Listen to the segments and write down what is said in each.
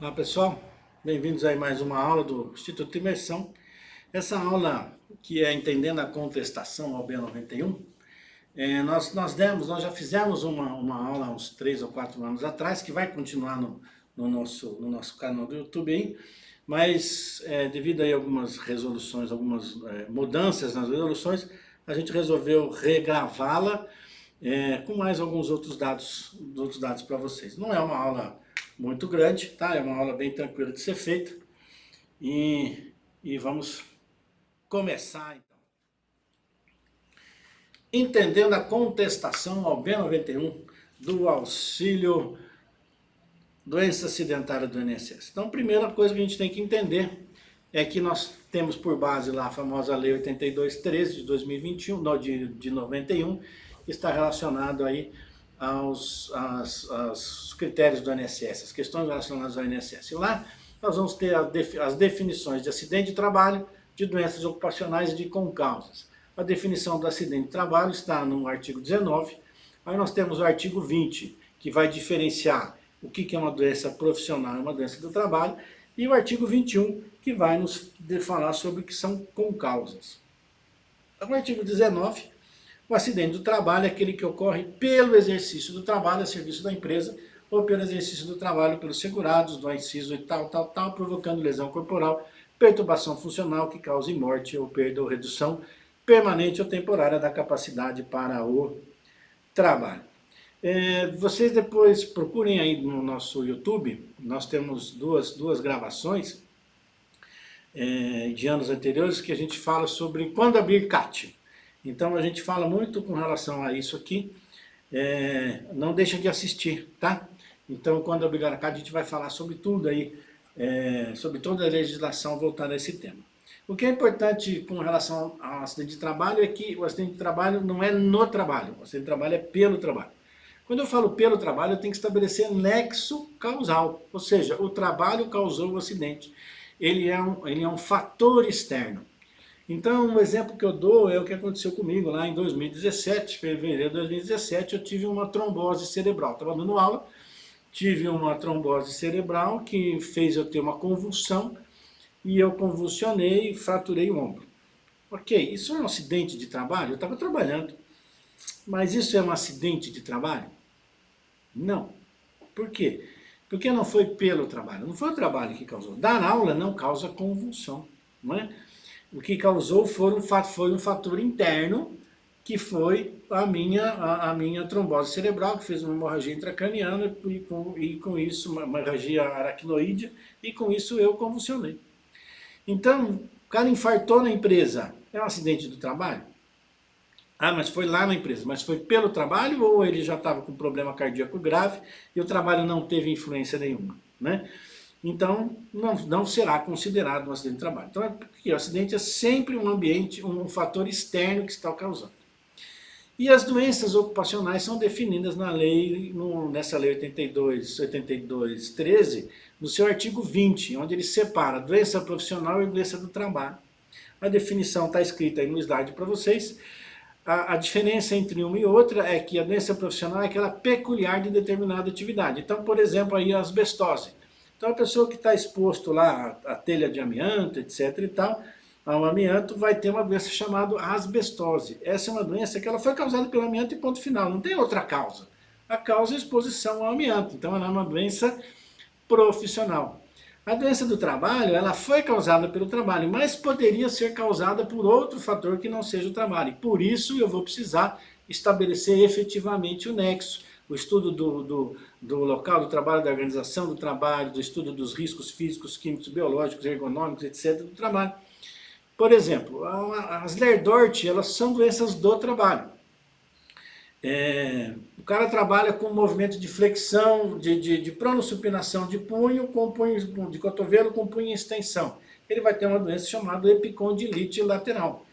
Olá pessoal, bem-vindos a mais uma aula do Instituto de Imersão. Essa aula que é Entendendo a Contestação ao B91, nós já fizemos uma aula há uns 3 ou 4 anos atrás, que vai continuar no nosso canal do YouTube aí, mas devido aí a algumas resoluções, algumas mudanças nas resoluções, a gente resolveu regravá-la com mais alguns outros dados para vocês. Não é uma aula muito grande, tá? É uma aula bem tranquila de ser feita e vamos começar então. Entendendo a contestação ao B91 do auxílio doença acidentária do INSS. Então, a primeira coisa que a gente tem que entender é que nós temos por base lá a famosa Lei 8213 de 2021, não, de 91, que está relacionado aí aos critérios do INSS, as questões relacionadas ao INSS. E lá nós vamos ter as definições de acidente de trabalho, de doenças ocupacionais e de concausas. A definição do acidente de trabalho está no artigo 19, aí nós temos o artigo 20, que vai diferenciar o que é uma doença profissional e uma doença do trabalho, e o artigo 21, que vai nos falar sobre o que são concausas. O artigo 19, o acidente do trabalho é aquele que ocorre pelo exercício do trabalho a serviço da empresa ou pelo exercício do trabalho pelos segurados, do inciso e tal, provocando lesão corporal, perturbação funcional que cause morte ou perda ou redução permanente ou temporária da capacidade para o trabalho. Vocês depois procurem aí no nosso YouTube, nós temos duas gravações de anos anteriores que a gente fala sobre quando abrir CAT. Então a gente fala muito com relação a isso aqui, não deixa de assistir, tá? Então quando abrir a CAT a gente vai falar sobre tudo aí, sobre toda a legislação voltada a esse tema. O que é importante com relação ao acidente de trabalho é que o acidente de trabalho não é no trabalho, o acidente de trabalho é pelo trabalho. Quando eu falo pelo trabalho, eu tenho que estabelecer nexo causal, ou seja, o trabalho causou o acidente. Ele é um fator externo. Então, um exemplo que eu dou é o que aconteceu comigo lá em 2017, fevereiro de 2017, eu tive uma trombose cerebral. Estava dando aula, tive uma trombose cerebral que fez eu ter uma convulsão e eu convulsionei e fraturei o ombro. Ok, isso é um acidente de trabalho? Eu estava trabalhando, mas isso é um acidente de trabalho? Não. Por quê? Porque não foi pelo trabalho, não foi o trabalho que causou. Dar aula não causa convulsão, não é? O que causou foi um fator interno, que foi a minha trombose cerebral, que fez uma hemorragia intracraniana e com isso uma hemorragia aracnoide, e com isso eu convulsionei. Então, o cara infartou na empresa, é um acidente do trabalho? Ah, mas foi lá na empresa, mas foi pelo trabalho ou ele já estava com problema cardíaco grave e o trabalho não teve influência nenhuma, né? Então, não será considerado um acidente de trabalho. Então, porque o acidente é sempre um ambiente, um fator externo que está causando. E as doenças ocupacionais são definidas na lei, nessa lei 8213, no seu artigo 20, onde ele separa doença profissional e doença do trabalho. A definição está escrita aí no slide para vocês. A diferença entre uma e outra é que a doença profissional é aquela peculiar de determinada atividade. Então, por exemplo, aí a asbestose. Então, a pessoa que está exposto lá à telha de amianto, etc. e tal, ao amianto, vai ter uma doença chamada asbestose. Essa é uma doença que ela foi causada pelo amianto e ponto final, não tem outra causa. A causa é a exposição ao amianto, então ela é uma doença profissional. A doença do trabalho, ela foi causada pelo trabalho, mas poderia ser causada por outro fator que não seja o trabalho. E por isso eu vou precisar estabelecer efetivamente o nexo, o estudo do local do trabalho, da organização do trabalho, do estudo dos riscos físicos, químicos, biológicos, ergonômicos, etc. do trabalho. Por exemplo, as Ler-Dort, elas são doenças do trabalho. O cara trabalha com movimento de flexão, de pronossupinação de punho, com punho de cotovelo com punho em extensão. Ele vai ter uma doença chamada epicondilite lateral.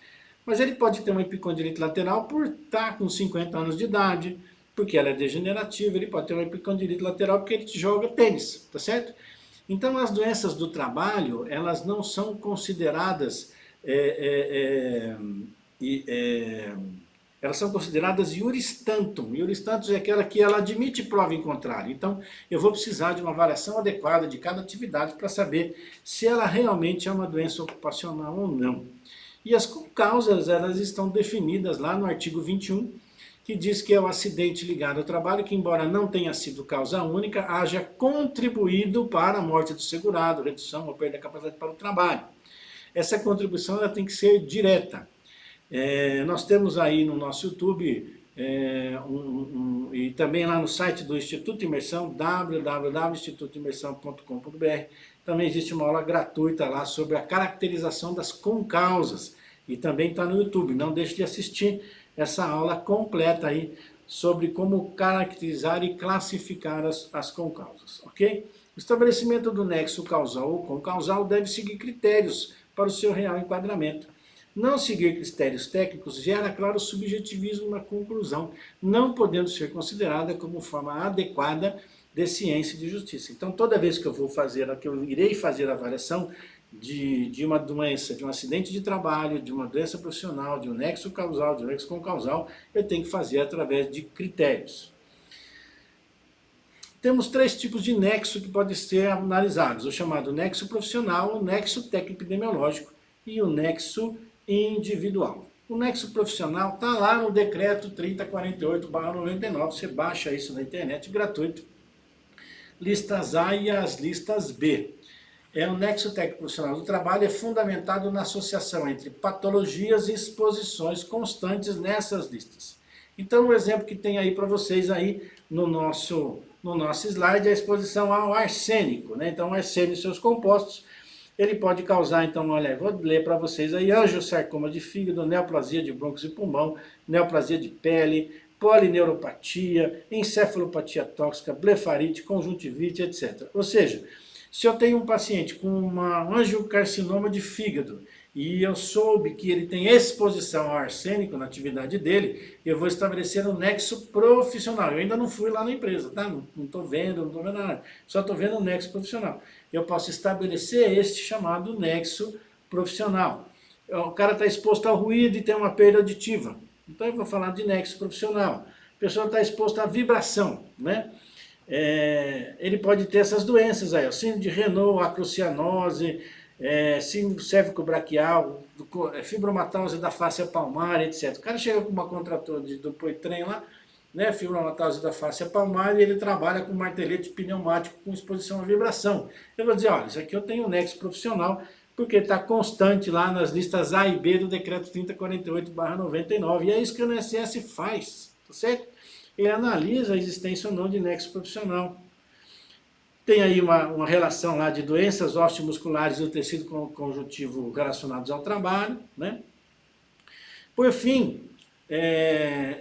Mas ele pode ter uma epicondilite lateral por estar com 50 anos de idade, porque ela é degenerativa. Ele pode ter uma epicondilite lateral porque ele joga tênis, tá certo? Então as doenças do trabalho, elas não são consideradas elas são consideradas iuris tantum. Iuris tantum é aquela que ela admite prova em contrário. Então, eu vou precisar de uma avaliação adequada de cada atividade para saber se ela realmente é uma doença ocupacional ou não. E as causas, elas estão definidas lá no artigo 21, que diz que é o acidente ligado ao trabalho que, embora não tenha sido causa única, haja contribuído para a morte do segurado, redução ou perda da capacidade para o trabalho. Essa contribuição ela tem que ser direta. Nós temos aí no nosso YouTube e também lá no site do Instituto Imersão, www.institutoimersão.com.br, também existe uma aula gratuita lá sobre a caracterização das concausas. E também está no YouTube, não deixe de assistir essa aula completa aí sobre como caracterizar e classificar as concausas, ok? O estabelecimento do nexo causal ou concausal deve seguir critérios para o seu real enquadramento. Não seguir critérios técnicos gera, claro, subjetivismo na conclusão, não podendo ser considerada como forma adequada de ciência e de justiça. Então, toda vez que eu vou fazer, que eu irei fazer a avaliação de uma doença, de um acidente de trabalho, de uma doença profissional, de um nexo causal, de um nexo concausal, eu tenho que fazer através de critérios. Temos 3 tipos de nexo que podem ser analisados, o chamado nexo profissional, o nexo técnico-epidemiológico e o nexo individual. O nexo profissional está lá no decreto 3048/99, você baixa isso na internet gratuito. Listas A e as listas B. O nexo técnico profissional do trabalho é fundamentado na associação entre patologias e exposições constantes nessas listas. Então, o exemplo que tem aí para vocês aí no nosso slide é a exposição ao arsênico, né? Então, o arsênio e seus compostos, ele pode causar, então, olha, vou ler para vocês aí, angiosarcoma de fígado, neoplasia de brônquios e pulmão, neoplasia de pele, polineuropatia, encefalopatia tóxica, blefarite, conjuntivite, etc. Ou seja, se eu tenho um paciente com uma angiocarcinoma de fígado e eu soube que ele tem exposição ao arsênico na atividade dele, eu vou estabelecer um nexo profissional. Eu ainda não fui lá na empresa, tá? Não estou vendo nada, só estou vendo um nexo profissional. Eu posso estabelecer este chamado nexo profissional. O cara está exposto ao ruído e tem uma perda auditiva. Então eu vou falar de nexo profissional. A pessoa está exposta à vibração, né? Ele pode ter essas doenças aí, síndrome de Renault, acrocianose, síndrome cérvico-braquial, fibromatose da fáscia palmar, etc. O cara chega com uma contratura do poitrem lá, né, fibromatose da fáscia palmar, e ele trabalha com martelete pneumático com exposição à vibração. Eu vou dizer, olha, isso aqui eu tenho um nexo profissional, porque está constante lá nas listas A e B do decreto 3048/99, e é isso que o INSS faz, tá certo? Ele analisa a existência ou não de nexo profissional. Tem aí uma relação lá de doenças osteomusculares do tecido conjuntivo relacionados ao trabalho, né? Por fim,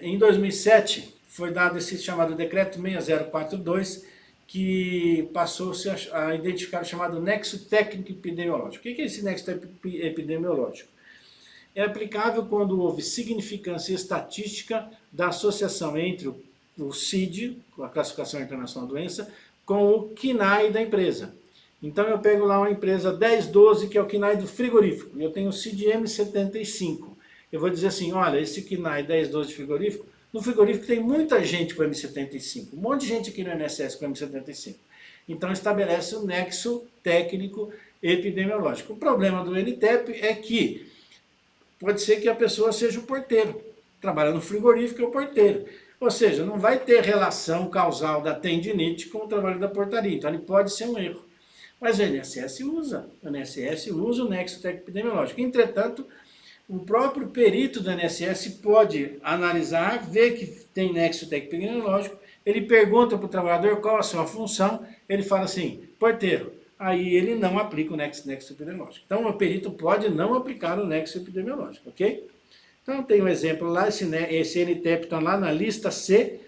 em 2007, foi dado esse chamado decreto 6042, que passou-se a identificar o chamado nexo técnico epidemiológico. O que é esse nexo epidemiológico? É aplicável quando houve significância estatística da associação entre o CID, a classificação internacional da doença, com o KNAI da empresa. Então eu pego lá uma empresa 1012, que é o KNAI do frigorífico, e eu tenho o CID M75. Eu vou dizer assim, olha, esse KNAI 1012 de frigorífico, no frigorífico tem muita gente com M75, um monte de gente aqui no INSS com M75. Então estabelece um nexo técnico epidemiológico. O problema do NTEP é que pode ser que a pessoa seja o porteiro, trabalha no frigorífico é o porteiro. Ou seja, não vai ter relação causal da tendinite com o trabalho da portaria, então ele pode ser um erro. Mas o INSS usa o nexo técnico epidemiológico. Entretanto, o próprio perito do INSS pode analisar, ver que tem nexo técnico epidemiológico, ele pergunta para o trabalhador qual a sua função, ele fala assim, porteiro. Aí ele não aplica o nexo epidemiológico. Então o perito pode não aplicar o nexo epidemiológico, ok? Então tem um exemplo lá, esse NTEP está lá na lista C,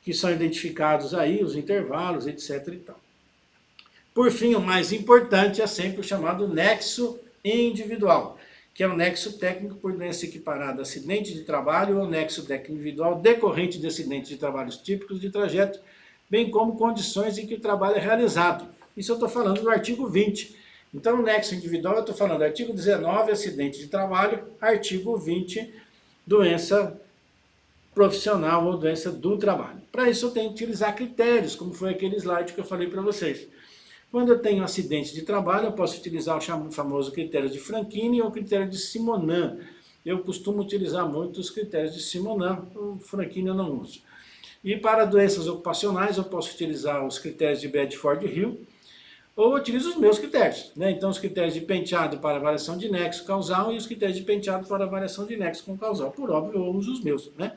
que são identificados aí os intervalos, etc. e tal. Por fim, o mais importante é sempre o chamado nexo individual, que é o nexo técnico por doença equiparada a acidente de trabalho ou nexo técnico individual decorrente de acidentes de trabalhos típicos de trajeto, bem como condições em que o trabalho é realizado. Isso eu estou falando do artigo 20. Então, o nexo individual, eu estou falando artigo 19, acidente de trabalho, artigo 20, doença profissional ou doença do trabalho. Para isso eu tenho que utilizar critérios, como foi aquele slide que eu falei para vocês. Quando eu tenho acidente de trabalho, eu posso utilizar o famoso critério de Frankini ou o critério de Simonin. Eu costumo utilizar muito os critérios de Simonin, o Frankini eu não uso. E para doenças ocupacionais, eu posso utilizar os critérios de Bedford-Hill, ou eu utilizo os meus critérios, né? Então, os critérios de penteado para avaliação de nexo causal e os critérios de penteado para avaliação de nexo com causal. Por óbvio, eu uso os meus, né?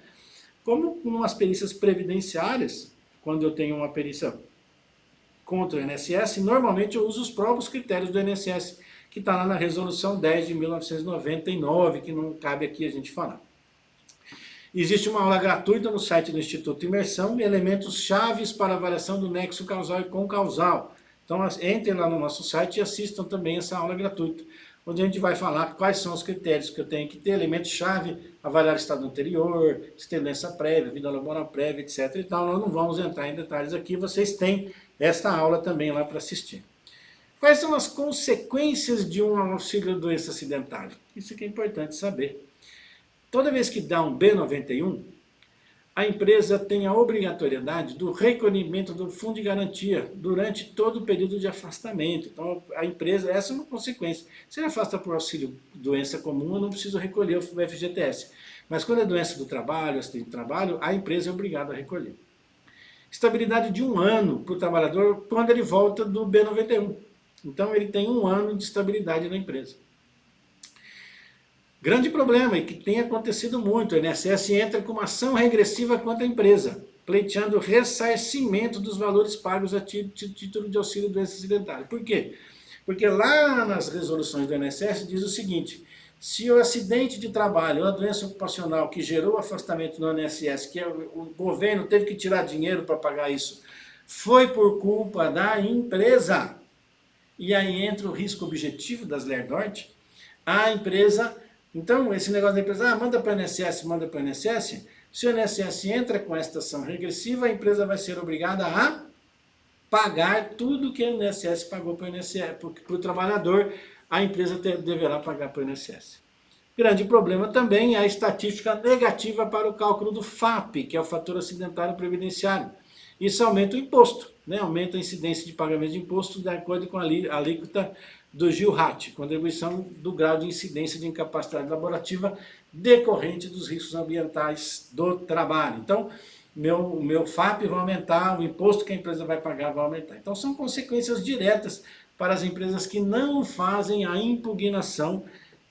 Como umas perícias previdenciárias, quando eu tenho uma perícia contra o INSS, normalmente eu uso os próprios critérios do INSS, que está lá na resolução 10 de 1999, que não cabe aqui a gente falar. Existe uma aula gratuita no site do Instituto Imersão, elementos chaves para avaliação do nexo causal e concausal. Então, entrem lá no nosso site e assistam também essa aula gratuita, onde a gente vai falar quais são os critérios que eu tenho que ter, elementos-chave, avaliar o estado anterior, se tem doença prévia, vida laboral prévia, etc. Então, nós não vamos entrar em detalhes aqui, vocês têm esta aula também lá para assistir. Quais são as consequências de um auxílio-doença acidentário? Isso que é importante saber. Toda vez que dá um B91, a empresa tem a obrigatoriedade do recolhimento do fundo de garantia durante todo o período de afastamento. Então, a empresa, essa é uma consequência. Se ele afasta por auxílio doença comum, eu não preciso recolher o FGTS. Mas quando é doença do trabalho, acidente de trabalho, a empresa é obrigada a recolher. Estabilidade de 1 ano para o trabalhador quando ele volta do B91. Então, ele tem 1 ano de estabilidade na empresa. Grande problema, e que tem acontecido muito, o INSS entra com uma ação regressiva contra a empresa, pleiteando o ressarcimento dos valores pagos a título de auxílio doença acidentária. Por quê? Porque lá nas resoluções do INSS diz o seguinte: se o acidente de trabalho ou a doença ocupacional que gerou afastamento no INSS, que o governo teve que tirar dinheiro para pagar isso, foi por culpa da empresa, e aí entra o risco objetivo das LERDORT, a empresa... Então, esse negócio da empresa, manda para o INSS, manda para o INSS, se o INSS entra com esta ação regressiva, a empresa vai ser obrigada a pagar tudo que o INSS pagou para o INSS, para o trabalhador, a empresa deverá pagar para o INSS. Grande problema também é a estatística negativa para o cálculo do FAP, que é o fator acidentário previdenciário. Isso aumenta o imposto, né? Aumenta a incidência de pagamento de imposto de acordo com a alíquota do GIL-RAT, contribuição do grau de incidência de incapacidade laborativa decorrente dos riscos ambientais do trabalho. Então, o meu FAP vai aumentar, o imposto que a empresa vai pagar vai aumentar. Então, são consequências diretas para as empresas que não fazem a impugnação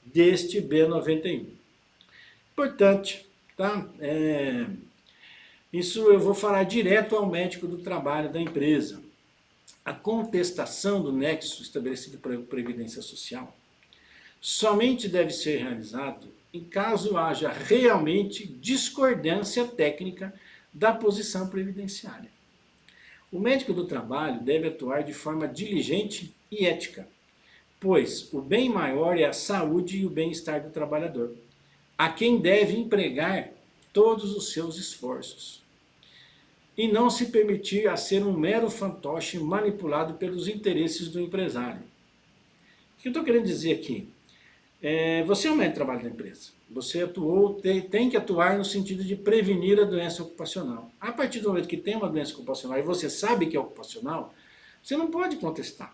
deste B91. Importante, tá? Isso eu vou falar direto ao médico do trabalho da empresa. A contestação do nexo estabelecido pela Previdência Social somente deve ser realizado em caso haja realmente discordância técnica da posição previdenciária. O médico do trabalho deve atuar de forma diligente e ética, pois o bem maior é a saúde e o bem-estar do trabalhador, a quem deve empregar todos os seus esforços. E não se permitir a ser um mero fantoche manipulado pelos interesses do empresário. O que eu estou querendo dizer aqui? Você é um médico de trabalho da empresa. Você tem que atuar no sentido de prevenir a doença ocupacional. A partir do momento que tem uma doença ocupacional e você sabe que é ocupacional, você não pode contestar,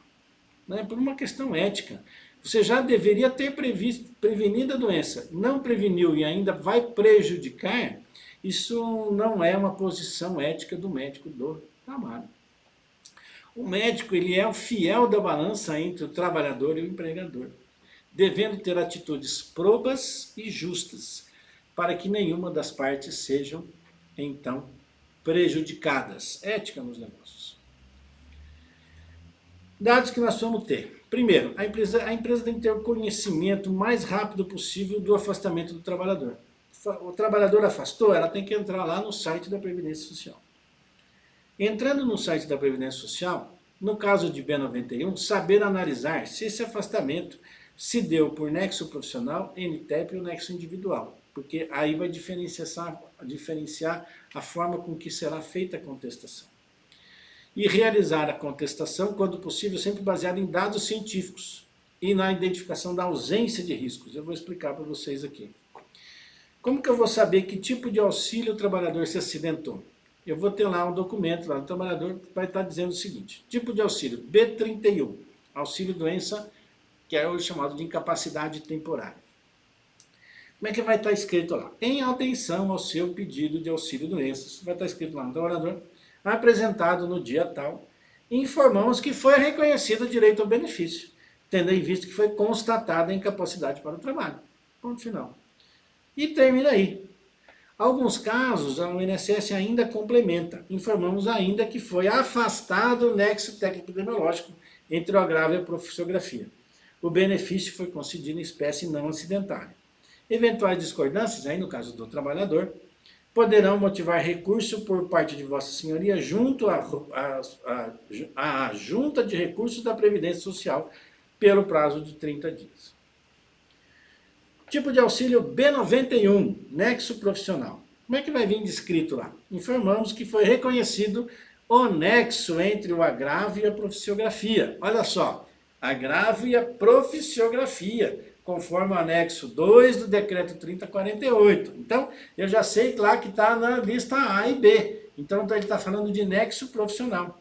né? Por uma questão ética. Você já deveria ter prevenido a doença. Não preveniu e ainda vai prejudicar. Isso não é uma posição ética do médico do trabalho. O médico ele é o fiel da balança entre o trabalhador e o empregador, devendo ter atitudes probas e justas, para que nenhuma das partes sejam, então, prejudicadas. Ética nos negócios. Dados que nós vamos ter. Primeiro, a empresa tem que ter o conhecimento o mais rápido possível do afastamento do trabalhador. O trabalhador afastou, ela tem que entrar lá no site da Previdência Social. Entrando no site da Previdência Social, no caso de B91, saber analisar se esse afastamento se deu por nexo profissional, NTEP ou nexo individual, porque aí vai diferenciar a forma com que será feita a contestação. E realizar a contestação, quando possível, sempre baseada em dados científicos e na identificação da ausência de riscos. Eu vou explicar para vocês aqui. Como que eu vou saber que tipo de auxílio o trabalhador se acidentou? Eu vou ter lá um documento lá do trabalhador que vai estar dizendo o seguinte: tipo de auxílio B31, auxílio doença, que é o chamado de incapacidade temporária. Como é que vai estar escrito lá? Em atenção ao seu pedido de auxílio doenças, vai estar escrito lá no trabalhador, apresentado no dia tal, informamos que foi reconhecido o direito ao benefício, tendo em vista que foi constatada a incapacidade para o trabalho. Ponto final. E termina aí. Alguns casos, a INSS ainda complementa. Informamos ainda que foi afastado o nexo técnico-epidemiológico entre o agravo e a profissiografia. O benefício foi concedido em espécie não acidentária. Eventuais discordâncias, aí no caso do trabalhador, poderão motivar recurso por parte de Vossa Senhoria junto à Junta de Recursos da Previdência Social pelo prazo de 30 dias. Tipo de auxílio B91, nexo profissional. Como é que vai vir descrito lá? Informamos que foi reconhecido o nexo entre o agravo e a profissiografia. Olha só, agravo e a profissiografia, conforme o anexo 2 do decreto 3048. Então, eu já sei lá que está na lista A e B. Então, ele está falando de nexo profissional.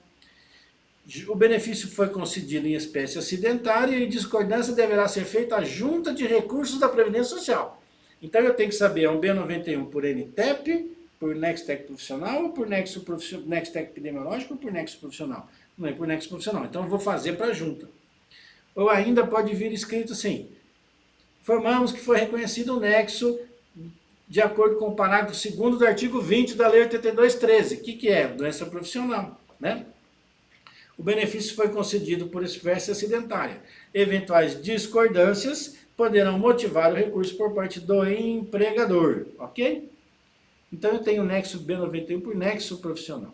O benefício foi concedido em espécie acidentária e discordância deverá ser feita à Junta de Recursos da Previdência Social. Então eu tenho que saber, é um B91 por NTEP, por nexo técnico profissional, ou por nexo técnico epidemiológico, ou por nexo profissional? Não é por nexo profissional, então eu vou fazer para a Junta. Ou ainda pode vir escrito assim: informamos que foi reconhecido o nexo de acordo com o parágrafo 2º do artigo 20 da Lei 82.13. O que é? Doença profissional, né? O benefício foi concedido por espécie acidentária. Eventuais discordâncias poderão motivar o recurso por parte do empregador, ok? Então eu tenho o nexo B91 por nexo profissional.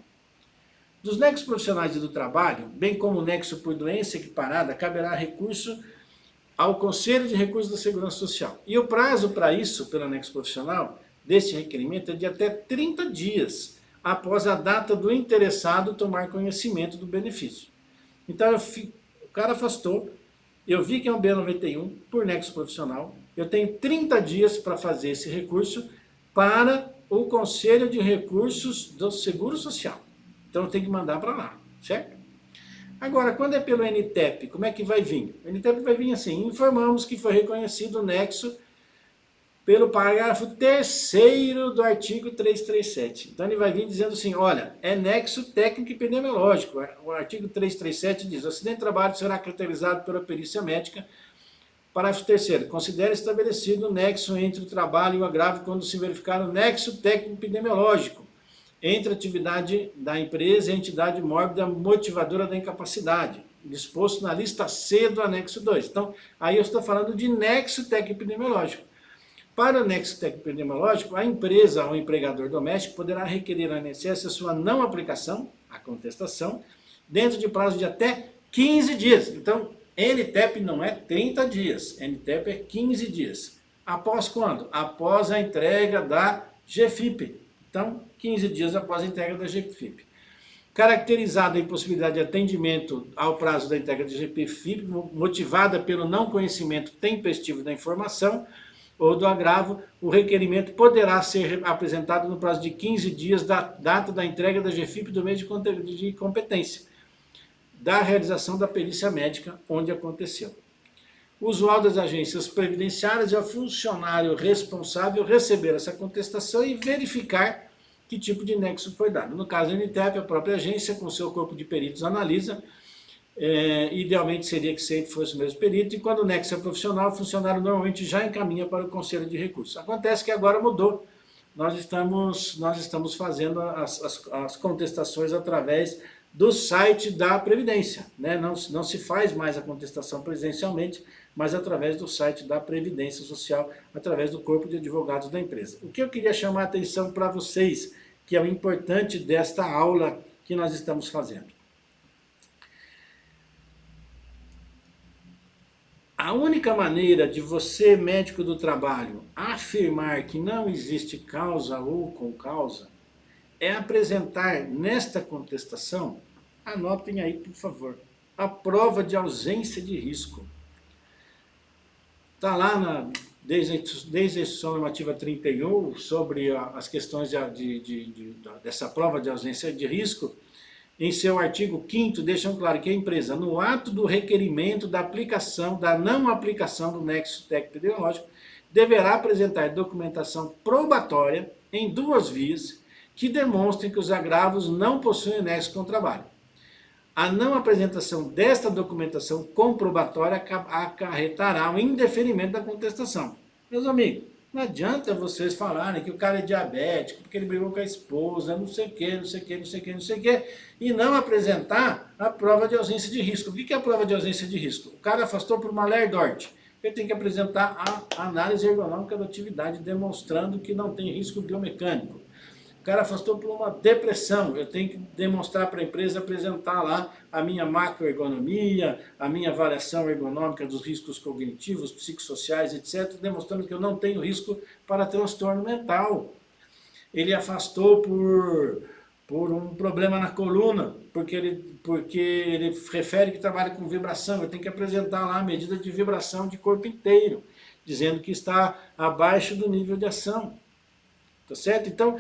Dos nexos profissionais e do trabalho, bem como o nexo por doença equiparada, caberá recurso ao Conselho de Recursos da Segurança Social. E o prazo para isso, pelo anexo profissional, deste requerimento é de até 30 dias após a data do interessado tomar conhecimento do benefício. Então, o cara afastou, eu vi que é um B91 por nexo profissional, eu tenho 30 dias para fazer esse recurso para o Conselho de Recursos do Seguro Social. Então, eu tenho que mandar para lá, certo? Agora, quando é pelo NTEP, como é que vai vir? O NTEP vai vir assim: informamos que foi reconhecido o nexo pelo parágrafo 3º do artigo 337. Então ele vai vir dizendo assim: olha, é nexo técnico epidemiológico. O artigo 337 diz: o acidente de trabalho será caracterizado pela perícia médica. Parágrafo 3º. Considera estabelecido o nexo entre o trabalho e o agravo quando se verificar o nexo técnico epidemiológico entre a atividade da empresa e a entidade mórbida motivadora da incapacidade, disposto na lista C do anexo 2. Então, aí eu estou falando de nexo técnico epidemiológico. Para o nexo técnico epidemiológico, a empresa ou empregador doméstico poderá requerer ao INSS a sua não aplicação, a contestação, dentro de prazo de até 15 dias. Então, NTEP não é 30 dias, NTEP é 15 dias. Após quando? Após a entrega da GFIP. Então, 15 dias após a entrega da GFIP. Caracterizada a impossibilidade de atendimento ao prazo da entrega da GFIP, motivada pelo não conhecimento tempestivo da informação ou do agravo, o requerimento poderá ser apresentado no prazo de 15 dias da data da entrega da GFIP do mês de competência, da realização da perícia médica onde aconteceu. O usuário das agências previdenciárias é o funcionário responsável receber essa contestação e verificar que tipo de nexo foi dado. No caso da NTEP, a própria agência, com seu corpo de peritos, analisa. Idealmente seria que sempre fosse o mesmo perito, e quando o nexo é profissional, o funcionário normalmente já encaminha para o Conselho de Recursos. Acontece que agora mudou. Nós estamos fazendo as contestações através do site da Previdência, né? Não se faz mais a contestação presencialmente, mas através do site da Previdência Social, através do corpo de advogados da empresa. O que eu queria chamar a atenção para vocês, que é o importante desta aula que nós estamos fazendo. A única maneira de você, médico do trabalho, afirmar que não existe causa ou concausa é apresentar nesta contestação, anotem aí por favor, a prova de ausência de risco. Está lá desde a Instituição Normativa 31, sobre as questões dessa prova de ausência de risco, em seu artigo 5º, deixam claro que a empresa, no ato do requerimento da não aplicação do nexo técnico-epidemiológico, deverá apresentar documentação probatória em 2 vias que demonstrem que os agravos não possuem nexo com o trabalho. A não apresentação desta documentação comprobatória acarretará o indeferimento da contestação. Meus amigos, não adianta vocês falarem que o cara é diabético, porque ele brigou com a esposa, não sei o que, não sei o que, não sei o que, não sei o que, e não apresentar a prova de ausência de risco. O que é a prova de ausência de risco? O cara afastou por uma lerdorte. Ele tem que apresentar a análise ergonômica da atividade, demonstrando que não tem risco biomecânico. O cara afastou por uma depressão, eu tenho que demonstrar para a empresa, apresentar lá a minha macroergonomia, a minha avaliação ergonômica dos riscos cognitivos, psicossociais, etc., demonstrando que eu não tenho risco para transtorno mental. Ele afastou por um problema na coluna, porque ele refere que trabalha com vibração, eu tenho que apresentar lá a medida de vibração de corpo inteiro, dizendo que está abaixo do nível de ação. Tá certo? Então,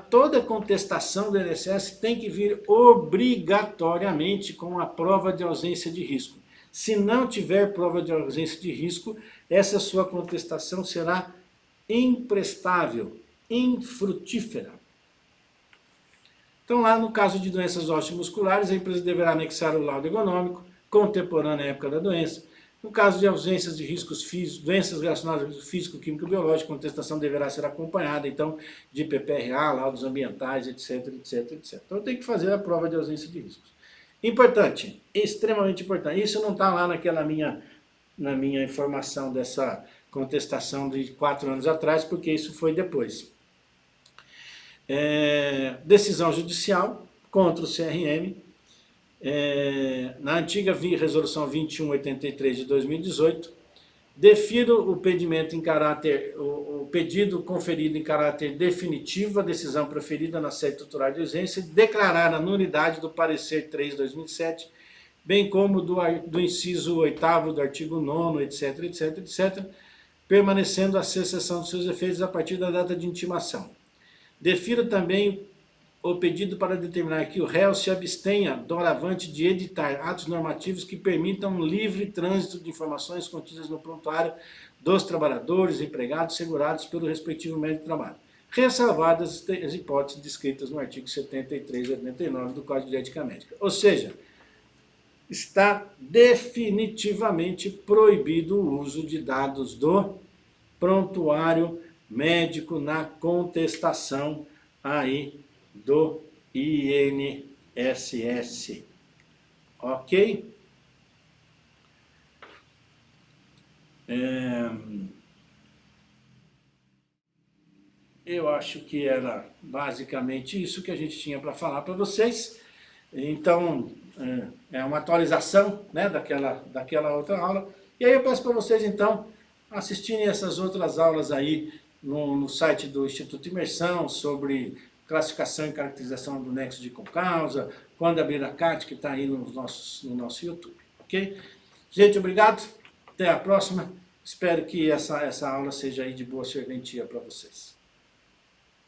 toda contestação do INSS tem que vir obrigatoriamente com a prova de ausência de risco. Se não tiver prova de ausência de risco, essa sua contestação será imprestável, infrutífera. Então, lá no caso de doenças osteomusculares, a empresa deverá anexar o laudo ergonômico, contemporâneo à época da doença. No caso de ausências de riscos físicos, doenças relacionadas ao risco físico, químico e biológico, a contestação deverá ser acompanhada, então, de PPRA, laudos ambientais, etc, etc, etc. Então, tem que fazer a prova de ausência de riscos. Importante, extremamente importante. Isso não está lá na minha informação dessa contestação de 4 anos atrás, porque isso foi depois. Decisão judicial contra o CRM, na antiga resolução 2183 de 2018, defiro o pedido conferido em caráter definitivo, a decisão proferida na sede tutelar de urgência, declarar a nulidade do parecer 3 de 2007, bem como do inciso 8º do artigo 9º, etc, etc, etc, permanecendo a cessação dos seus efeitos a partir da data de intimação. Defiro também o pedido para determinar que o réu se abstenha, doravante, de editar atos normativos que permitam livre trânsito de informações contidas no prontuário dos trabalhadores, empregados, segurados pelo respectivo médico de trabalho, ressalvadas as hipóteses descritas no artigo 73 e 89 do Código de Ética Médica. Ou seja, está definitivamente proibido o uso de dados do prontuário médico na contestação aí do INSS. Ok? Eu acho que era basicamente isso que a gente tinha para falar para vocês. Então, é uma atualização, né, daquela outra aula. E aí eu peço para vocês, então, assistirem essas outras aulas aí no site do Instituto Imersão, sobre classificação e caracterização do nexo de concausa, quando abrir a CAT, que está aí no nosso YouTube, ok? Gente, obrigado, até a próxima. Espero que essa aula seja aí de boa serventia para vocês.